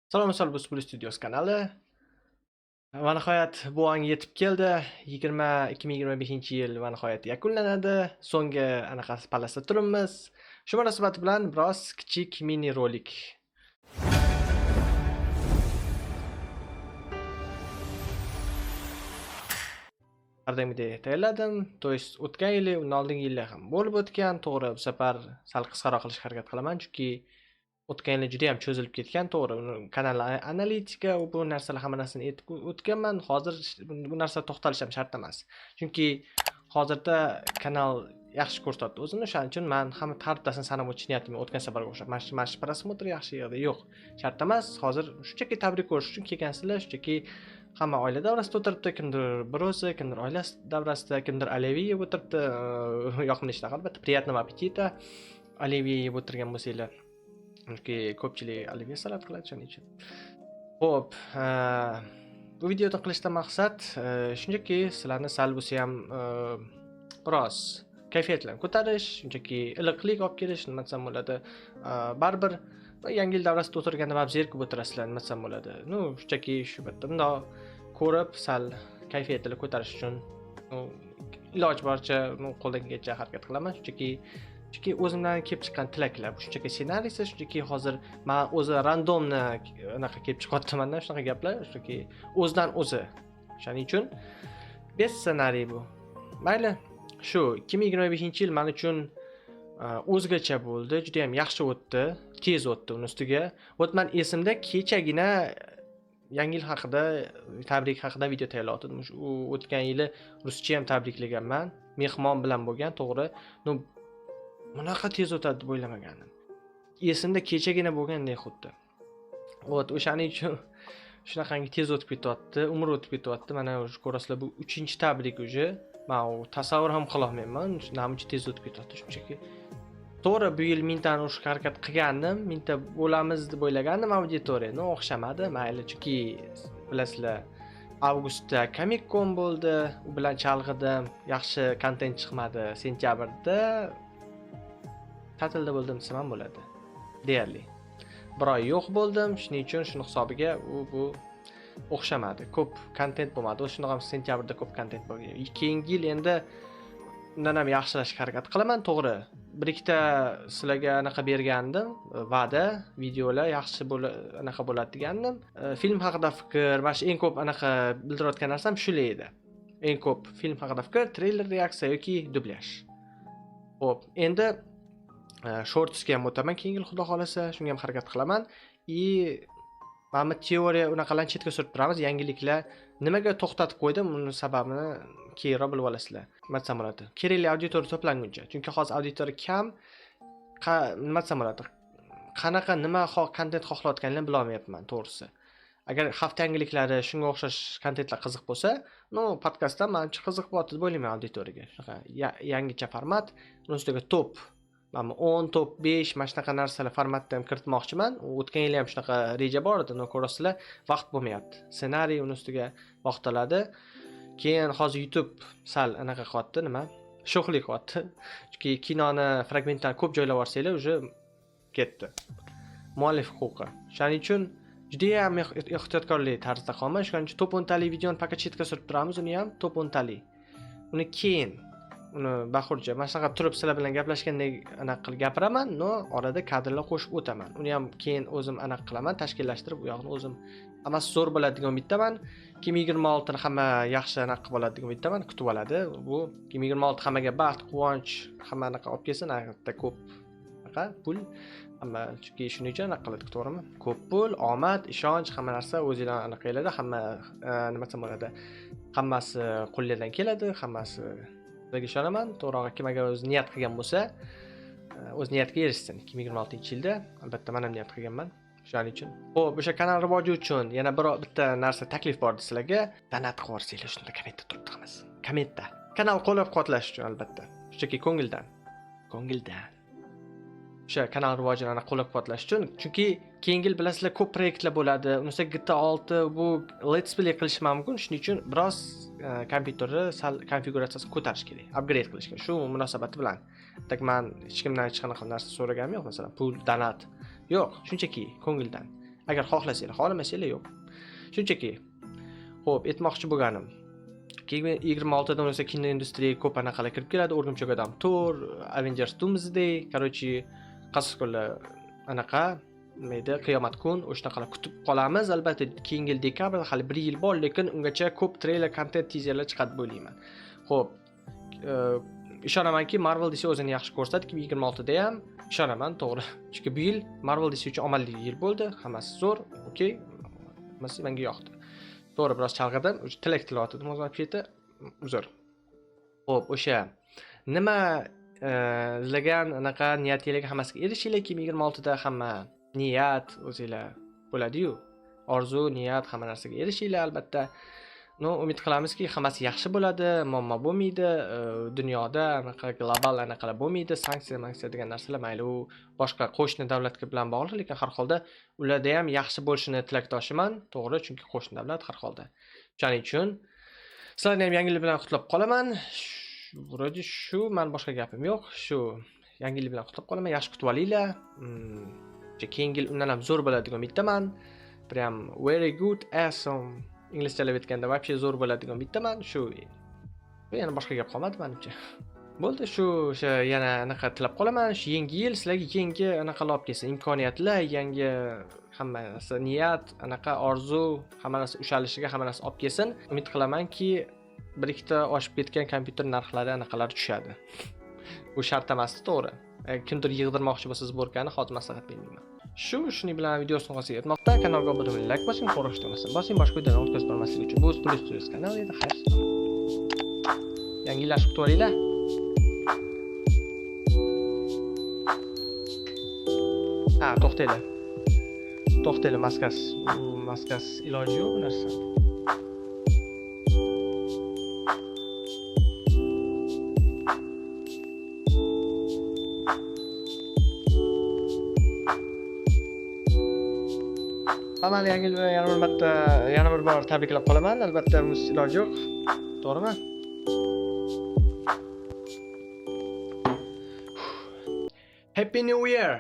Salom misol bu Spul Studios kanali. Va nihoyat bu ongga yetib keldi. 2025-yil va nihoyat yakunlanadi. So'nggi anaqasi pallasida turibmiz. Shu munosabati bilan biroz kichik mini rolik. Qardagidek tayyorladim. To есть o'tgan yili, undan oldingi yillar ham bo'lib o'tgan. To'g'ri, bu safar sal qisqaroq qilishga harakat qilaman, chunki o'tgan yili juda ham cho'zilib ketgan. To'g'ri, kanal analitika va bu narsalar hamma narsani aytib o'tganman. Hozir bu narsa to'xtalish ham shart emas. Chunki hozirda kanal yaxshi ko'rsatdi o'zini. O'shaning uchun men hamma tariftasini sanab o'tish niyatim o'tgan safarga o'xshab. Mana shu prosmotr yaxshi yo'qda yo'q. Shart emas. Hozir shunchaki tabrik ko'rish uchun kelgansizlar, shunchaki hamma oila davrasida o'tiribdi, kimdir bir o'zi, kimdir oilasi davrasida, kimdir oливье yeb o'tiribdi. Yoqimli ishlar, albatta, приятного аппетита. Oливье yeb o'tirgan bo'lsanglar, chunki ko'pchilik oливье salat qiladi shuning uchun. Xo'p, bu videoda qilishdan maqsad shunchaki sizlarni sal bo'lsa ham biroz kayfiyatlarni ko'tarish, shunchaki iliqlik olib kelish, nima desam bo'ladi. Baribir yangi yil davrasida o'tirganda mabz zerikib o'tirasizlar, nima desam bo'ladi. Shunchaki shu bitta bundoq ko'rib sal kayfiyatni ko'tarish uchun iloj boricha qo'ldan kelgancha harakat qilaman. Chunki o'zimdan kelib chiqqan tilaklar. Bu shunchaki ssenariysi, shunchaki hozir men o'zi randomni anaqa kelib chiqyapman-da, shunaqa gaplar, shunchaki o'zidan o'zi. Shuning uchun bez ssenariy bu. Mayli, shu 2025-yil men uchun o'zgacha bo'ldi, juda ham yaxshi o'tdi, tez o'tdi uning ustiga. Men esimda kechagina yangi yil haqida, tabrik haqida video tayyorladim. U o'tgan yili ruscha ham tabriklaganman. Mehmon bilan bo'lgan, to'g'ri. Bunaqa tez o'tadi deb o'ylamagandim. Esimda kechagina bo'lgandek xuddi. O'shaning uchun shunaqangi tez o'tib ketyapti, umr o'tib ketyapti. Mana ko'rasizlar, bu 3-tabrik uje. Men tasavvur ham qila olmayman, namuncha tez o'tib ketyapti shunchaki. To'g'ri, bu yil mintani urishga harakat qilgandim, minta bo'lamiz deb o'ylagandim auditoriyani, o'xshamadi. Mayli, chunki bilasizlar, avgustda Comic-Con bo'ldi, u bilan chalg'idim, yaxshi kontent chiqmadi. Sentyabrda ta'tilda bo'ldim desam ham bo'ladi. Deyarli. Bir oy yo'q bo'ldim, shuning uchun shuni hisobiga bu o'xshamadi. Ko'p kontent bo'lmadi. Shundoq ham sentyabrda ko'p kontent bo'lgan. Keyingi yil endi undan ham yaxshilashga harakat qilaman, to'g'ri. Bir ikkita sizlarga anaqa bergandim, va'da, videolar yaxshi anaqa bo'ladi degandim. Film haqida fikr, mana shu eng ko'p anaqa bildirayotgan narsam shular edi. Eng ko'p film haqida fikr, treyler reaksiya yoki dublyaj. Xo'p, endi shortsga ham o'taman keyingi yil xudo xolasa, shunga ham harakat qilaman. Mana teoriya unaqalarni chetga surib turamiz, yangiliklar nimaga to'xtatib qo'ydim, uning sababini keyinroq bilib olasizlar. Nima desam bo'ladi? Kerakli auditoriya to'planguncha. Chunki hozir auditoriya kam, nima desam bo'ladi? Qanaqa nima kontent xohlayotganini bila olmayapman, to'g'risi. Agar hafta yangiliklari shunga o'xshash kontentlar qiziq bo'lsa, podkastdan menimcha qiziq bo'ladi deb o'ylayman auditoriyaga. Shunaqa yangicha format, uning ustiga top. Mana 10 top 5 mana shunaqa narsalar formatda ham kiritmoqchiman. O'tgan yil ham shunaqa reja bor edi, ko'rasizlar, vaqt bo'lmayapti. Ssenariy uning ustiga vaqt oladi. Keyin hozir YouTube sal anaqa qilyapti, nima? Sho'xlik qilyapti. Chunki kinoni fragmentlar ko'p joylab olsanglar, uje ketdi. Muallif huquqi. Shuning uchun juda ham ehtiyotkorlik tarzda qolman. Shuning uchun top 10 talik videoni faqat chetga surib turamiz, uni ham top 10 talik. Uni keyin uni bahurja mana shunaqa turib sizlar bilan gaplashgandek anaqa qilib gapiraman, orada kadrlar qo'shib o'taman. Uni ham keyin o'zim anaqa qilaman, tashkillashtirib, u yoqni o'zim hammasi zo'r bo'ladi degan umiddaman. 2026 ni hamma yaxshi anaqa bo'ladi degan umiddaman, kutib oladi. Bu 2026 hammaga baxt, quvonch, hamma anaqa olib kelsin, anaqa ko'p anaqa pul, hamma chunki shuning uchun anaqa qiladi, to'g'rimi? Ko'p pul, omad, ishonch, hamma narsa o'zingizdan anaqa keladi, hamma nima desam bo'ladi? Hammasi qo'lingizdan keladi, hammasi sizga ishonaman. To'g'ri, kim agar o'zi niyat qilgan bo'lsa, o'z niyatiga erishsin. 2026-yilda albatta men ham niyat qilganman. Shuning uchun. Xo'p, o'sha kanal rivoji uchun yana bitta narsa taklif bor sizlarga. Donat qilib yuborsanglar, shunda kommentda turib turamiz. Kommentda. Kanal qo'llab-quvvatlash uchun albatta. Shunchaki ko'ngildan. O'sha kanal rivojini qo'llab-quvvatlash uchun, chunki keyingi yil bilasizlar ko'p proyektlar bo'ladi. Unisi GTA 6 bu Let's Play qilish mumkin. Shuning uchun biroz kompyuterni sal konfiguratsiyasini ko'tarish kerak, upgrade qilish kerak. Shu munosabati bilan. Men hech kimdan hech qanaqa narsa so'raganim yo'q, masalan, pul, donat. Yo'q, shunchaki ko'ngildan. Agar xohlasanglar, xohlamasanglar yo'q. Shunchaki. Xo'p, aytmoqchi bo'lganim. 2026 dan esa kino industriyaga ko'p anaqalar kirib keladi. O'rgimchak odam Thor, Avengers Doomsday, короче, qasosqonlar anaqa nima qiyomat kun o'shanaqalar kutib qolamiz. Albatta, keyingi yil dekabrda hali 1 yil bor, lekin ungacha ko'p treyler, kontent, tizerlar chiqadi deb o'ylayman. Xo'p, ishonamanki, Marvel DC o'zini yaxshi ko'rsatdi 2026 da ham. Ishonaman, to'g'ri. Chunki bu yil Marvel DC uchun omadli yil bo'ldi. Hammasi zo'r, okey. Hammasi menga yoqdi. To'g'ri, biroz chalg'idim. Tilak tilovati mozor keti uzr. Xo'p, o'sha nima izlagan anaqa niyatinglarga hammasiga erishinglar 2026 da hamma niyat o'zinglar bo'ladi-yu. Orzu, niyat hamma narsaga erishinglar albatta. No, umid qilamizki, hammasi yaxshi bo'ladi, muammo bo'lmaydi, dunyoda anaqa global anaqalar bo'lmaydi, sanksiya degan narsalar mayli u boshqa qo'shni davlatga bilan bog'liq, lekin har holda ularda ham yaxshi bo'lishini tilakdoshiman, to'g'ri, chunki qo'shni davlat har holda. Shuning uchun sizlarni ham yangi yil bilan qutlab qolaman. Vроде shu, men boshqa gapim yo'q. Shu yangi yil bilan qutlab qolaman, yaxshi kutib olinglar. Keyingi yil undan ham zo'r bo'ladigan umiddaman. Prям very good, awesome. Inglizchalab aytganda вообще zo'r bo'ladigan bittaman. Shu yana boshqa gap qolmadi menimcha. Bo'ldi, shu o'sha yana anaqa tilab qolaman. Shu yangi yil sizlarga yangi anaqalar olib kelsin, imkoniyatlar, yangi hamma narsa, niyat, anaqa orzu, hamma narsa ushalishiga hamma narsa olib kelsin. Umid qilamanki, bir ikkita oshib ketgan kompyuter narxlari anaqalar tushadi. Bu shart emas, to'g'ri. Kimdir yig'dirmoqchi bo'lsa zborkani hozir maslahat bermayman. Shuning bilan videosini oxiriga yetmoqda. Kanalga obuna bo'ling, like bosing, qo'rqishni unutmang. Bosing boshqa videolarni o'tkazib bormaslik uchun. Bu Studios kanali edi. Xayr. Yangi yil kutib olinglar. To'xtanglar, maskas iloji yo'q bu narsa. Hammaga yangi yil bilan yana bir bor tabriklab qolaman. Albatta, bunisi iloji yo'q. To'g'rimi? Happy New Year.